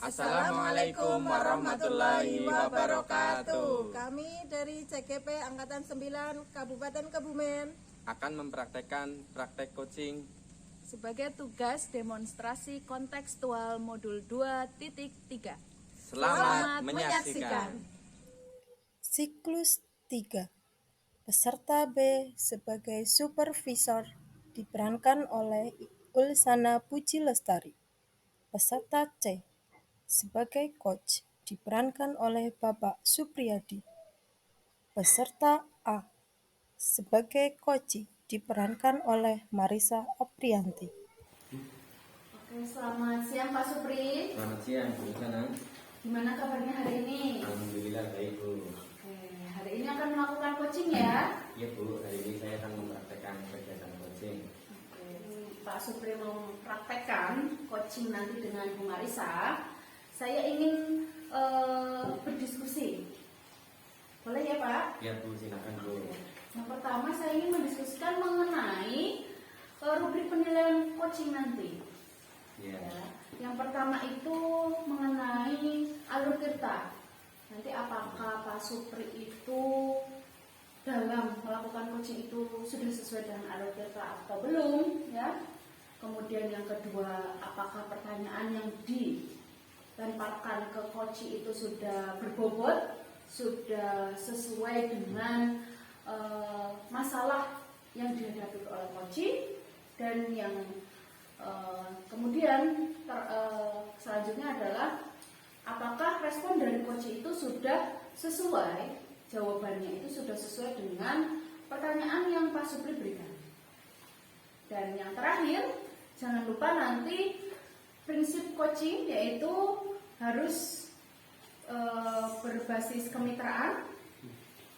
Assalamualaikum warahmatullahi wabarakatuh. Kami dari CGP Angkatan 9 Kabupaten Kebumen Akan mempraktekkan praktek coaching sebagai tugas demonstrasi kontekstual modul 2.3. Selamat menyaksikan. Siklus 3. Peserta B sebagai supervisor diperankan oleh Ulsana Puji Lestari. Peserta C sebagai coach diperankan oleh Bapak Supriyadi. Peserta A sebagai coach diperankan oleh Marisa Aprianti. Oke, selamat siang Pak Supri. Selamat siang Bu Sana. Gimana kabarnya hari ini? Alhamdulillah baik Bu. Oke, hari ini akan melakukan coaching ya? Iya Bu, hari ini saya akan mempraktekkan kegiatan coaching. Oke, Pak Supri mau mempraktekkan coaching nanti dengan Bu Marisa. Saya ingin berdiskusi. Boleh ya Pak? Iya Bu, silakan Bu. Yang pertama saya ingin mendiskusikan mengenai rubrik penilaian coaching nanti. Iya. Ya. Yang pertama itu mengenai alur cerita. Nanti apakah Pak Supri itu dalam melakukan coaching itu sudah sesuai dengan alur cerita atau belum, ya? Kemudian yang kedua, apakah pertanyaan yang dilemparkan ke coach itu sudah berbobot, sudah sesuai dengan masalah yang dihadapi oleh coach, dan yang kemudian selanjutnya adalah apakah respon dari coach itu sudah sesuai, jawabannya itu sudah sesuai dengan pertanyaan yang Pak Supri berikan. Dan yang terakhir, jangan lupa nanti prinsip coaching yaitu harus berbasis kemitraan,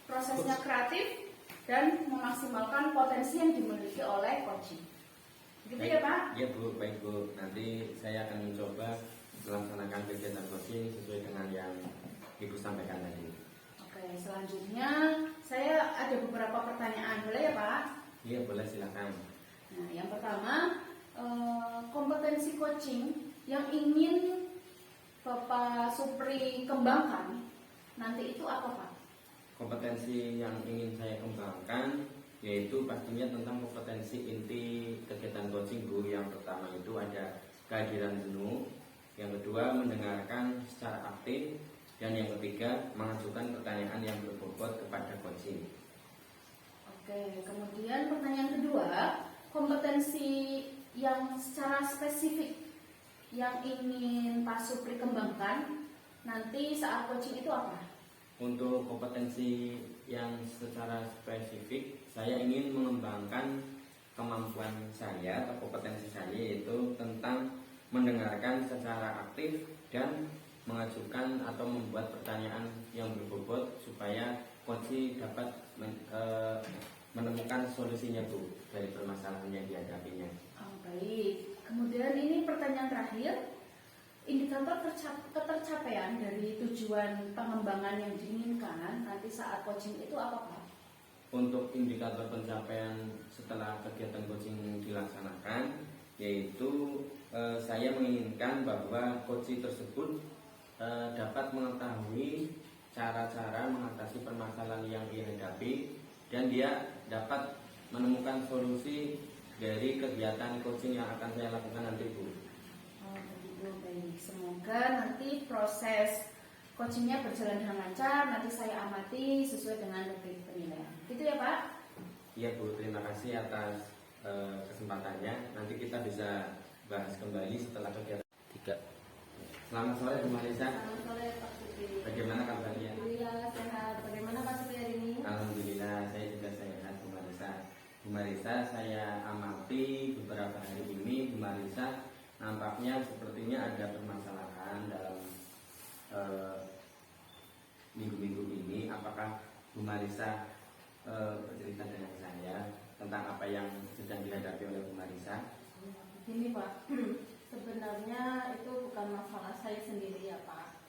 prosesnya kreatif, dan memaksimalkan potensi yang dimiliki oleh coaching. Gitu Baik, ya Pak? Iya Bu, baik Bu. Nanti saya akan mencoba melaksanakan kegiatan coaching sesuai dengan yang Ibu sampaikan tadi. Oke, selanjutnya saya ada beberapa pertanyaan, boleh ya Pak? Iya boleh, silakan. Nah, yang pertama, kompetensi coaching yang ingin Bapak Supri kembangkan nanti itu apa Pak? Kompetensi yang ingin saya kembangkan yaitu pastinya tentang kompetensi inti kegiatan coaching Bu. Yang pertama itu ada kehadiran jenuh, yang kedua mendengarkan secara aktif, dan yang ketiga mengajukan pertanyaan yang berbobot kepada coaching. Oke, kemudian pertanyaan kedua, kompetensi yang secara spesifik yang ingin Pak Supri kembangkan nanti saat coaching itu apa? Untuk kompetensi yang secara spesifik, saya ingin mengembangkan kemampuan saya atau kompetensi saya yaitu tentang mendengarkan secara aktif dan mengajukan atau membuat pertanyaan yang berbobot supaya coach dapat menemukan solusinya Bu dari permasalahan yang dihadapinya. Oh, baik. Kemudian ini pertanyaan terakhir. Indikator ketercapaian dari tujuan pengembangan yang diinginkan nanti saat coaching itu apa Pak? Untuk indikator pencapaian setelah kegiatan coaching dilaksanakan, yaitu saya menginginkan bahwa coach tersebut dapat mengetahui cara-cara mengatasi permasalahan yang ia hadapi, dan dia dapat menemukan solusi dari kegiatan coaching yang akan saya lakukan nanti Bu. Baik, semoga nanti proses coachingnya berjalan dengan lancar. Nanti saya amati sesuai dengan rubrik penilaian. Gitu ya Pak? Iya Bu, terima kasih atas kesempatannya. Nanti kita bisa bahas kembali setelah kegiatan 3. Selamat sore Bu Marisa. Selamat sore Pak Supri. Bagaimana kabarnya? Alhamdulillah sehat. Bagaimana Pak Supri hari ini? Alhamdulillah saya juga sehat Bu Marisa. Bu Marisa, saya amati beberapa hari ini Bu Marisa nampaknya sepertinya ada permasalahan dalam minggu-minggu ini. Apakah Bu Marisa bercerita dengan saya tentang apa yang sedang dihadapi oleh Bu Marisa? Gini Pak, sebenarnya itu bukan masalah saya sendiri ya Pak.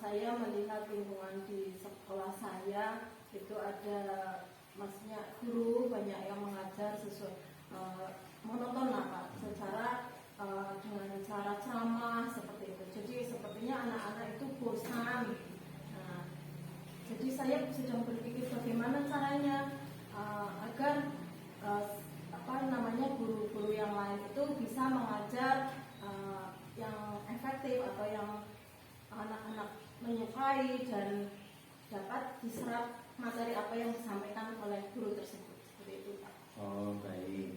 Saya melihat lingkungan di sekolah saya itu ada, maksudnya guru banyak yang mengajar sesuai monoton lah Pak, secara dengan cara ceramah seperti itu. Jadi sepertinya anak-anak itu bosan. Nah, jadi saya sedang berpikir bagaimana caranya agar guru-guru yang lain itu bisa mengajar yang efektif atau yang anak-anak menyukai dan dapat diserap materi apa yang disampaikan oleh guru tersebut. Seperti itu, Pak. Oh, baik.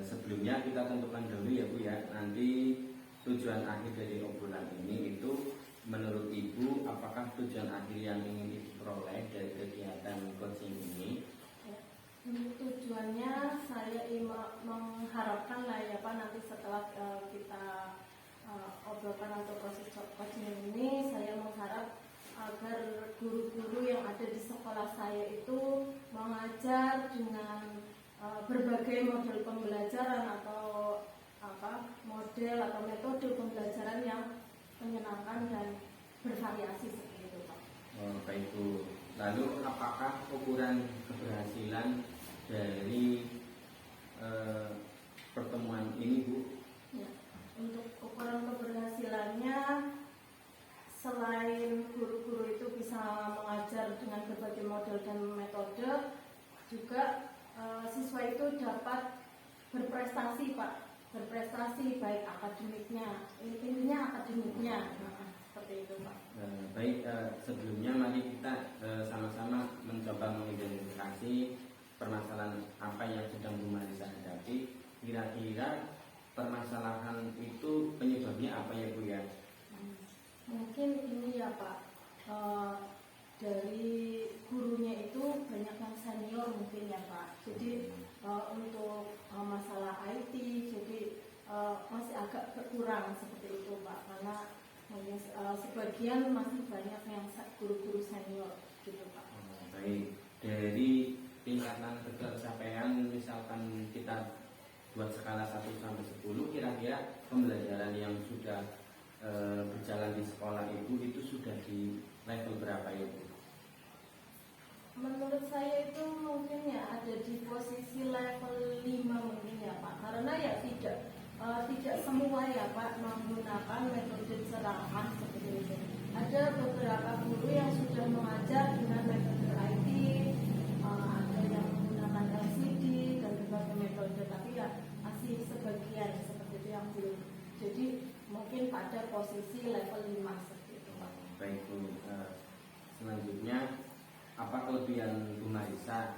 Sebelumnya kita tentukan dulu ya Bu ya, nanti tujuan akhir dari obrolan ini itu menurut Ibu apakah tujuan akhir yang ingin diperoleh dari kegiatan coaching ini? Tujuannya saya mengharapkan lah ya Pak, nanti setelah kita obrolkan atau proses coaching ini, saya mengharap agar guru-guru yang ada di sekolah saya itu mengajar dengan berbagai model pembelajaran atau model atau metode pembelajaran yang menyenangkan dan bervariasi seperti itu, Pak. Oh, baik Bu. Lalu apakah ukuran keberhasilan dari pertemuan ini Bu? Ya, untuk ukuran keberhasilannya, selain guru-guru itu bisa mengajar dengan berbagai model dan metode, juga siswa itu dapat berprestasi Pak, berprestasi baik akademiknya, intinya akademiknya, seperti itu Pak. Baik, sebelumnya mari kita sama-sama mencoba mengidentifikasi permasalahan apa yang sedang Bu Marisa hadapi. Kira-kira permasalahan itu penyebabnya apa ya Bu ya? Mungkin ini ya Pak, dari gurunya itu banyak yang senior mungkin ya Pak. Jadi untuk masalah IT jadi masih agak berkurang seperti itu Pak, karena mungkin sebagian masih banyak yang guru-guru senior gitu Pak. Baik, dari tingkatan ketercapaian misalkan kita buat skala 1 sampai 10, kira-kira pembelajaran yang sudah berjalan di sekolah Ibu itu sudah di level berapa ya Bu? Menurut saya itu mungkin ya ada di posisi level 5 mungkin ya Pak, karena ya tidak semua ya Pak menggunakan metode cerahan seperti itu. Ada beberapa guru yang sudah mengajar dengan metode IT, ada yang menggunakan LCD dan berbagai metode, tapi ya masih sebagian seperti itu yang belum. Jadi mungkin pada posisi level 5 seperti itu Pak. Baik Bu, selanjutnya apa kelebihan Bu Marisa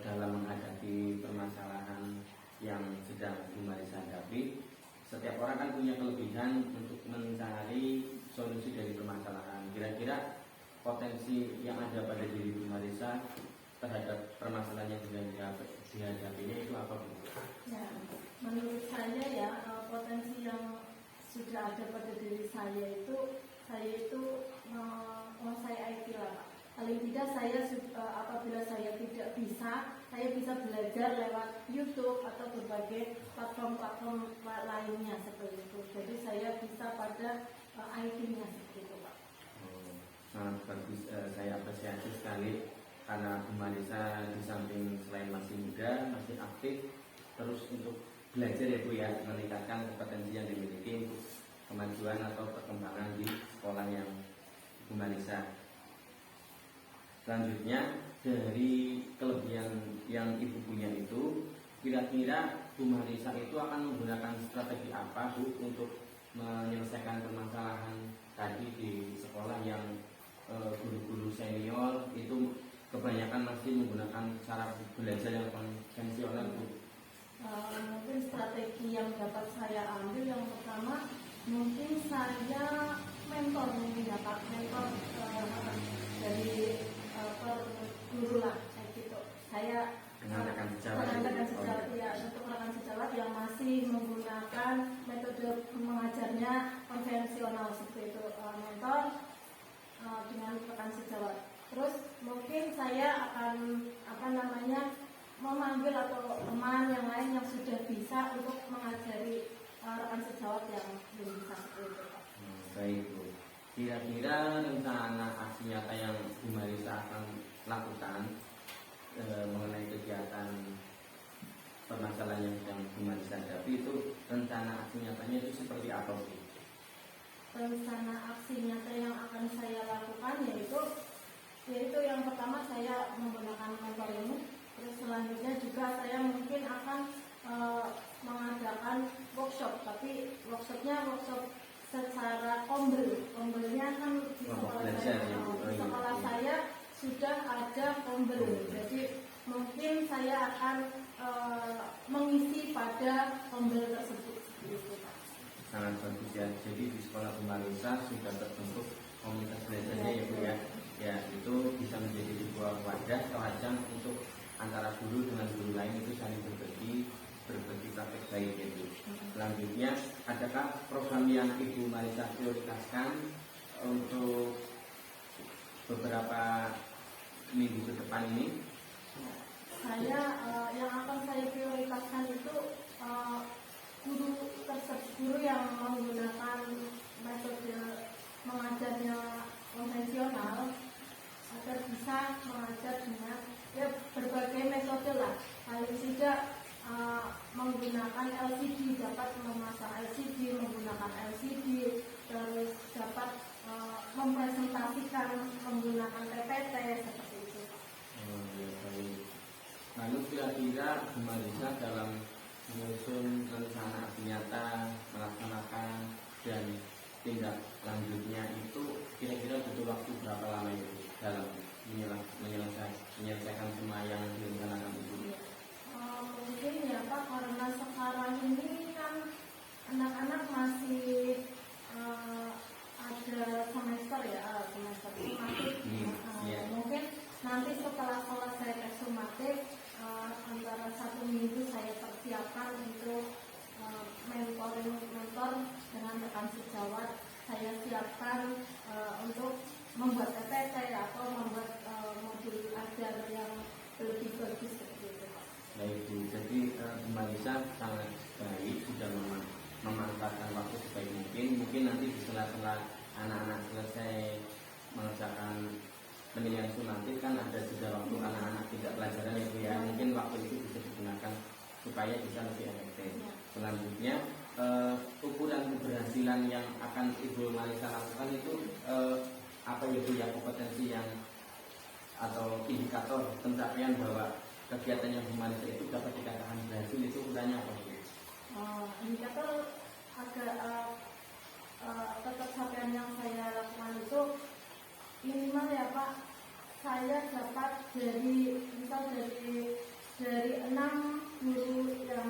dalam menghadapi permasalahan yang sedang Bu Marisa hadapi? Setiap orang kan punya kelebihan untuk mencari solusi dari permasalahan. Kira-kira potensi yang ada pada diri Bu Marisa terhadap permasalahan yang sedang dihadapinya itu apa Bu? Ya, menurut saya ya potensi yang sudah ada pada diri saya itu menguasai IT lah Pak. Paling tidak saya apabila saya tidak bisa, saya bisa belajar lewat YouTube atau berbagai platform-platform lainnya seperti itu. Jadi saya bisa pada IT-nya seperti itu Pak. Sangat bagus, saya apresiasi sekali karena Bu Marisa di samping selain masih muda, masih aktif terus untuk belajar ya Bu ya, meningkatkan kompetensi yang dimiliki untuk kemajuan atau perkembangan di sekolah yang Bu Marisa. Selanjutnya dari kelebihan yang Ibu punya itu, kira-kira Bu Marisa itu akan menggunakan strategi apa Bu untuk menyelesaikan permasalahan tadi di sekolah yang guru-guru senior itu kebanyakan masih menggunakan cara belajar yang konvensional Bu? Mungkin strategi yang dapat saya ambil yang pertama, mungkin saya mentor dari guru lah kayak gitu. Saya rekan sejawat ya, untuk rekan sejawat yang masih menggunakan metode mengajarnya konvensional seperti itu, mentor dengan rekan sejawat. Terus mungkin saya akan memanggil atau teman yang lain yang sudah bisa untuk mengajari rekan sejawat yang belum bisa seperti itu Pak. Baik Bu, kira-kira rencana aksi nyata yang Bu Marisa akan lakukan mengenai kegiatan permasalahan yang sedang Bu Marisa hadapi itu, rencana aksi nyatanya itu seperti apa Bu? rencana aksi nyata yang akan saya lakukan yaitu yang pertama saya menggunakan mentor ini. Terus selanjutnya juga saya mungkin akan mengadakan workshop, tapi workshopnya workshop secara kombelnya kan di sekolah saya sudah ada kombel, jadi mungkin saya akan mengisi pada kombel tersebut. Sangat bagus ya. Jadi di sekolah Bu Marisa sudah terbentuk komunitas belajarnya ya Bu ya. Ya, itu bisa menjadi sebuah wadah atau ajang untuk antara guru dengan guru lain itu saling berbagi praktek baik itu. Selanjutnya, adakah program yang Ibu Marisa prioritaskan untuk beberapa minggu ke depan ini? Saya yang akan saya prioritaskan itu guru yang menggunakan metode mengajarnya konvensional agar bisa mengajar dengan berbagai metode lah. Paling tidak menggunakan LCD, dapat memasang LCD, menggunakan LCD, terus dapat mempresentasikan menggunakan PPT seperti itu. Lalu kira-kira Bu Marisa dalam menyusun rencana nyata, melaksanakan dan tindak lanjutnya itu kira-kira butuh waktu berapa lama itu dalam menyelesaikan semua yang direncanakan itu? Mungkin ya Pak, karena sekarang ini kan anak-anak masih ada semester sumatif. Mungkin nanti setelah selesai tes sumatif antara 1 minggu saya persiapkan untuk mentor dengan rekan sejawat. Saya siapkan untuk membuat PPT atau membuat modul ajar yang lebih bagus seperti itu Pak. Baik Bu, jadi Bu Marisa sangat baik sudah memanfaatkan waktu sebaik mungkin. Mungkin nanti di sela-sela anak-anak selesai mengerjakan penilaian sumatif kan ada juga waktu anak-anak tidak pelajaran ya Bu ya. Mungkin waktu itu bisa digunakan supaya bisa lebih efektif. Selanjutnya ukuran keberhasilan yang akan Ibu Marisa lakukan itu apa itu ya, kompetensi yang atau indikator pencapaian bahwa kegiatan yang Bu Marisa itu dapat dikatakan berhasil, itu ukurannya apa Bu? Indikator ketercapaian yang saya lakukan itu minimal ya Pak, saya dapat dari 6 guru yang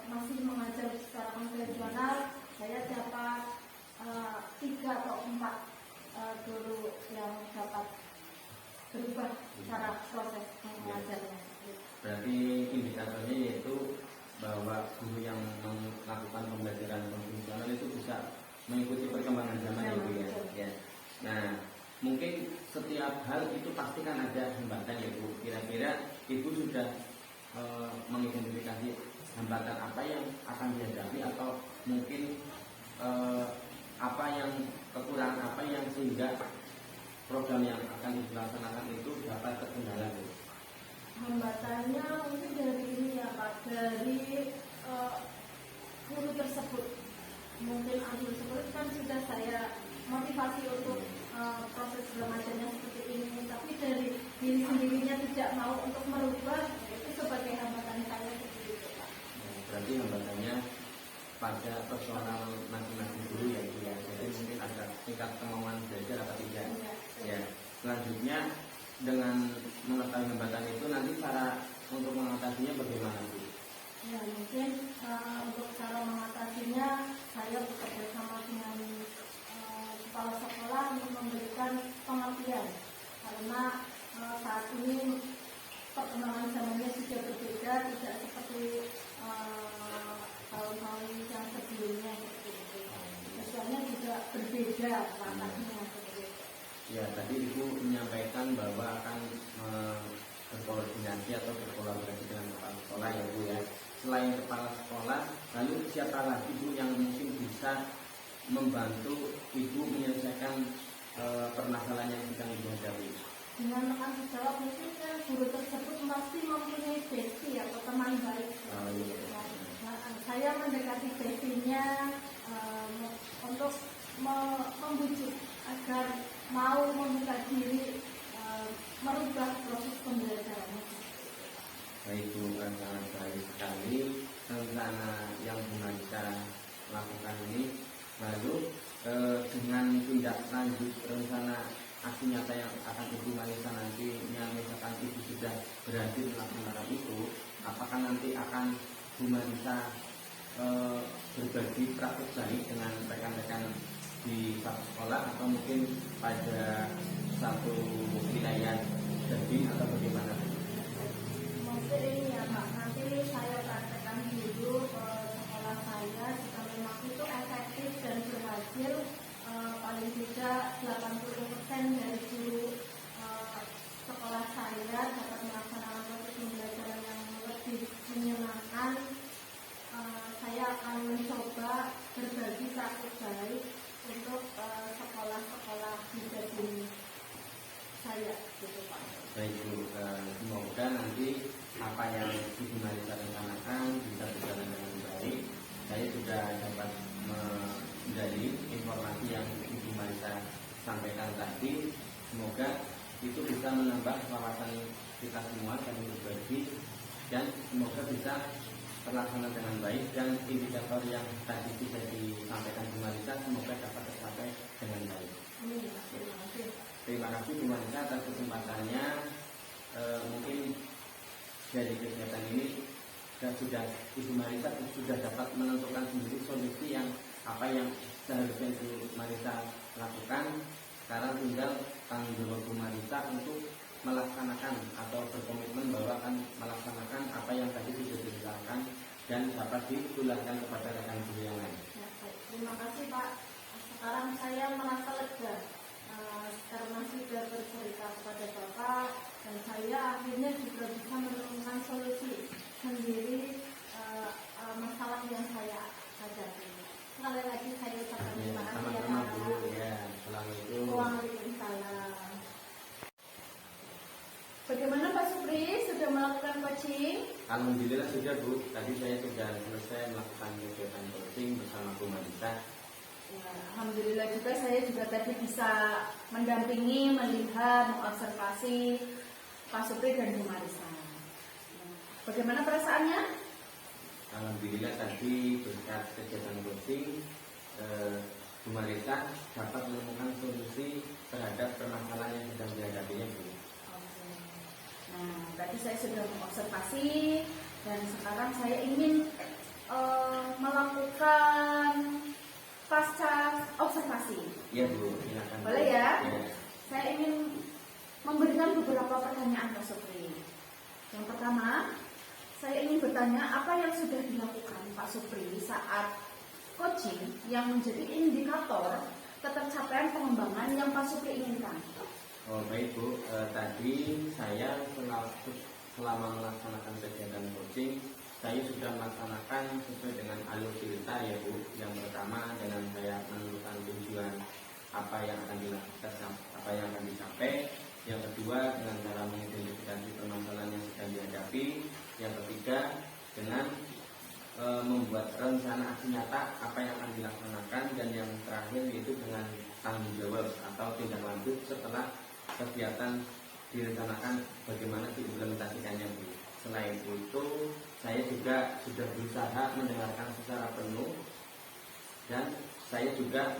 masih mengajar secara konvensional, saya dapat 3 atau 4 guru yang dapat berubah cara proses mengajarnya. Berarti indikatornya yaitu bahwa guru yang melakukan pembelajaran konvensional itu bisa mengikuti perkembangan zaman ya Bu ya. Nah, mungkin setiap hal itu pasti kan ada hambatan ya Bu. Kira-kira Ibu sudah mengidentifikasi hambatan apa yang akan dihadapi atau mungkin apa yang kekurangan apa yang sehingga program yang akan dilaksanakan itu dapat terkendala Bu? Hambatannya mungkin dari ini ya Pak, dari guru tersebut. Mungkin guru tersebut kan sudah saya motivasi untuk proses belajarnya seperti ini, tapi dari diri sendirinya tidak mau untuk merubah, itu sebagai hambatan saya seperti itu Pak. Berarti hambatannya pada personal masing-masing guru ya Bu ya. Jadi mungkin ada tingkat kemauan belajar atau tidak. Ya. Selanjutnya dengan mengetahui hambatan itu nanti cara untuk mengatasinya bagaimana Bu? Ya mungkin untuk cara mengatasinya saya bekerja sama dengan kepala sekolah untuk memberikan pengertian, karena saat ini perkembangan zamannya sudah berbeda, tidak seperti tahun-tahun yang sebelumnya seperti itu. Soalnya juga berbeda latarnya seperti itu. Ya, tadi Ibu menyampaikan bahwa akan berkoordinasi atau berkolaborasi dengan kepala sekolah ya Bu ya. Selain kepala sekolah, lalu siapa lagi Bu yang mungkin bisa membantu Ibu menyelesaikan permasalahan yang sedang Ibu hadapi? Dengan rekan sejawat mungkin guru tersebut pasti mempunyai bestie atau teman baik. Iya. Saya mendekati bestie-nya untuk mau membuka diri merubah proses pembelajarannya. Baik Bu, sangat baik sekali rencana yang Bu Marisa lakukan ini. Lalu dengan tindak lanjut rencana aksi nyata yang akan Ibu Marisa nantinya, misalkan Ibu sudah berhasil melaksanakan itu, apakah nanti akan Bu Marisa berbagi praktek baik dengan rekan-rekan di satu sekolah atau mungkin pada satu wilayah jadi atau bagaimana? Mungkin ini ya Pak, nanti saya praktekkan dulu ke sekolah saya jika memang itu efektif dan berhasil, paling tidak 80% dari guru sekolah saya dapat melaksanakan proses pembelajaran yang lebih menyenangkan. Saya akan mencoba berbagi praktik baik untuk sekolah-sekolah di Jatim saya, gitu Pak. Baik Bu, semoga nanti apa yang Ibu Marisa rencanakan bisa berjalan dengan baik. Saya sudah dapat menggali informasi yang Ibu Marisa sampaikan tadi. Semoga itu bisa menambah wawasan kita semua saling berbagi, dan semoga bisa terlaksana dengan baik, dan indikator yang tadi bisa disampaikan Bu Marisa semoga dapat tercapai dengan baik. Terima kasih. Terima kasih Bu Marisa atas kesempatannya. Mungkin dari kegiatan ini sudah Ibu Marisa sudah dapat menentukan sendiri solusi yang apa yang seharusnya Ibu Marisa lakukan. Sekarang tinggal tanggung jawab Bu Marisa untuk melaksanakan atau berkomitmen bahwa akan melaksanakan apa yang tadi sudah dilakukan dan dapat ditularkan kepada rekan guru yang lain. Ya, baik. Terima kasih Pak. Sekarang saya merasa lega karena sudah bercerita kepada Bapak, dan saya akhirnya juga bisa menemukan solusi sendiri masalah yang saya hadapi. Sekali lagi saya ucapkan terima kasih ya Sama-sama Pak. Bu, ya. Assalamualaikum. Waalaikumsalam. Bagaimana Pak Supri, sudah melakukan coaching? Alhamdulillah sudah Bu. Tadi saya sudah selesai melakukan kegiatan coaching bersama Bu Marisa. Ya, alhamdulillah juga saya juga tadi bisa mendampingi, melihat, mengobservasi Pak Supri dan Bu Marisa. Bagaimana perasaannya? Alhamdulillah tadi berkat kegiatan coaching Bu Marisa dapat menemukan solusi terhadap permasalahan yang sedang dihadapinya Bu. Oke. Nah, tadi saya sudah mengobservasi dan sekarang saya ingin melakukan pasca observasi. Iya Bu, silakan. Boleh ya? Ya. Saya ingin memberikan beberapa pertanyaan Pak Supri. Yang pertama, saya ingin bertanya apa yang sudah dilakukan Pak Supri saat coaching yang menjadi indikator ketercapaian pengembangan yang Pak Supri inginkan. Oh baik Bu, tadi saya selama melaksanakan kegiatan coaching, saya sudah melaksanakan sesuai dengan alur cerita ya Bu. Yang pertama dengan saya menentukan tujuan apa yang akan dilakukan, apa yang akan dicapai. Yang kedua dengan cara mengidentifikasi permasalahan yang sedang dihadapi. Yang ketiga dengan membuat rencana aksi nyata apa yang akan dilaksanakan, dan yang terakhir yaitu dengan tanggung jawab atau tindak lanjut setelah kegiatan direncanakan bagaimana diimplementasikannya Bu. Selain itu saya juga sudah berusaha mendengarkan secara penuh, dan saya juga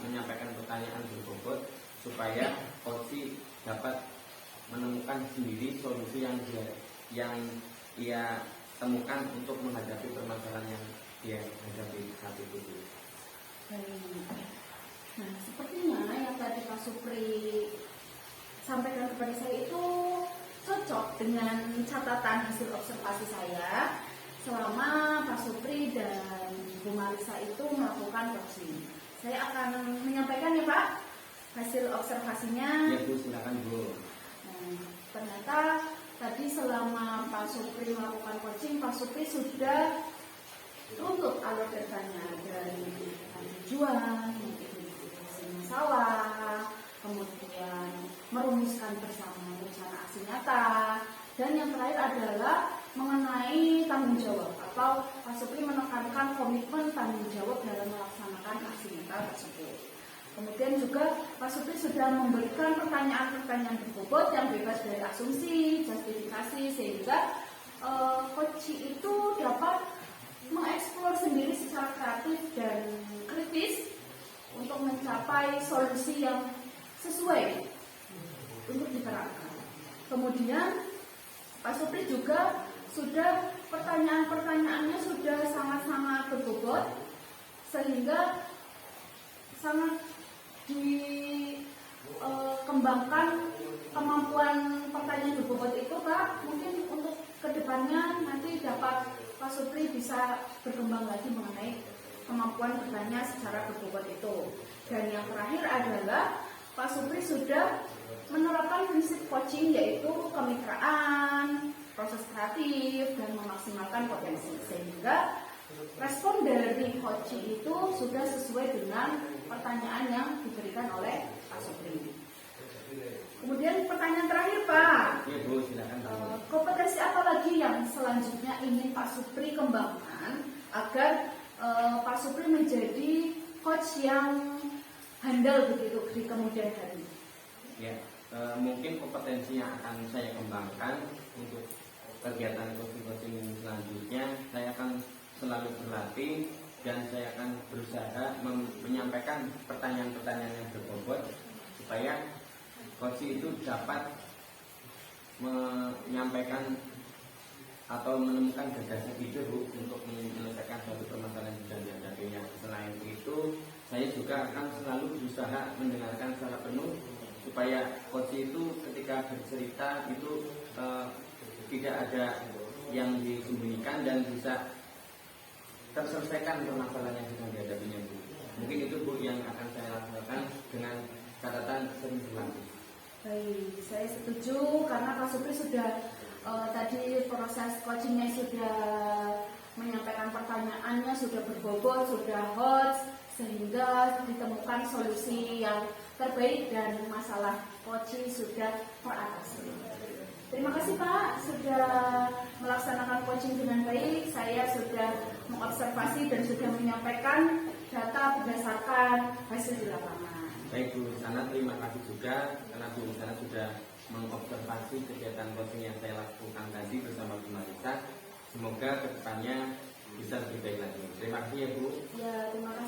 menyampaikan pertanyaan berbobot supaya coach dapat menemukan sendiri solusi yang ia temukan untuk menghadapi permasalahan yang dia hadapi saat itu. Nah, sepertinya yang tadi Pak Supri sampaikan kepada saya itu cocok dengan catatan hasil observasi saya selama Pak Supri dan Bu Marisa itu melakukan coaching. Saya akan menyampaikan ya Pak hasil observasinya. Ya Bu, silakan Bu. Nah, ternyata tadi selama Pak Supri melakukan coaching, Pak Supri sudah tutup alur ceritanya dari tujuan, identifikasi masalah, kemudian merumuskan bersama rencana aksi nyata, dan yang terakhir adalah mengenai tanggung jawab atau Pak Supri menekankan komitmen tanggung jawab dalam melaksanakan aksi nyata tersebut. Kemudian juga Pak Supri sudah memberikan pertanyaan-pertanyaan berbobot yang bebas dari asumsi, justifikasi, sehingga Koci itu dapat mengeksplor sendiri secara kreatif dan kritis untuk mencapai solusi yang sesuai untuk diterapkan. Kemudian Pak Supri juga sudah pertanyaan-pertanyaannya sudah sangat-sangat berbobot sehingga sangat dikembangkan kemampuan pertanyaan berbobot itu, Pak. Mungkin untuk kedepannya nanti dapat Pak Supri bisa berkembang lagi mengenai kemampuan bertanya secara berbobot itu. Dan yang terakhir adalah Pak Supri sudah menerapkan prinsip coaching, yaitu kemitraan, proses kreatif, dan memaksimalkan potensi, sehingga respon dari coaching itu sudah sesuai dengan pertanyaan yang diberikan oleh Pak Supri. Kemudian pertanyaan terakhir, Pak. Ya Bu, silakan. Kompetensi apa lagi yang selanjutnya ingin Pak Supri kembangkan agar Pak Supri menjadi coach yang handal begitu di kemudian hari? Ya, mungkin kompetensi yang akan saya kembangkan untuk kegiatan coaching selanjutnya, saya akan selalu berlatih dan saya akan berusaha menyampaikan pertanyaan-pertanyaan yang berbobot supaya coaching itu dapat menyampaikan atau menemukan gagasan ide Bu untuk menyelesaikan suatu permasalahan yang sedang dihadapinya. Selain itu, saya juga akan selalu berusaha mendengarkan secara penuh supaya coaching itu ketika bercerita itu tidak ada yang disembunyikan dan bisa terselesaikan permasalahan yang sedang dihadapinya Bu. Mungkin itu Bu yang akan saya lakukan dengan catatan sering berlatih. Baik, saya setuju karena Pak Supri sudah tadi proses coachingnya sudah menyampaikan pertanyaannya sudah berbobot, sudah hot, sehingga ditemukan solusi yang terbaik dan masalah coaching sudah teratasi. Terima kasih Pak sudah melaksanakan coaching dengan baik. Saya sudah mengobservasi dan sudah menyampaikan data berdasarkan hasil di lapangan. Baik Bu Sana, terima kasih juga karena Bu Sana sudah mengobservasi kegiatan coaching yang saya lakukan tadi bersama Bu Marisa. Semoga kedepannya bisa lebih baik lagi. Terima kasih ya Bu. Ya, terima kasih.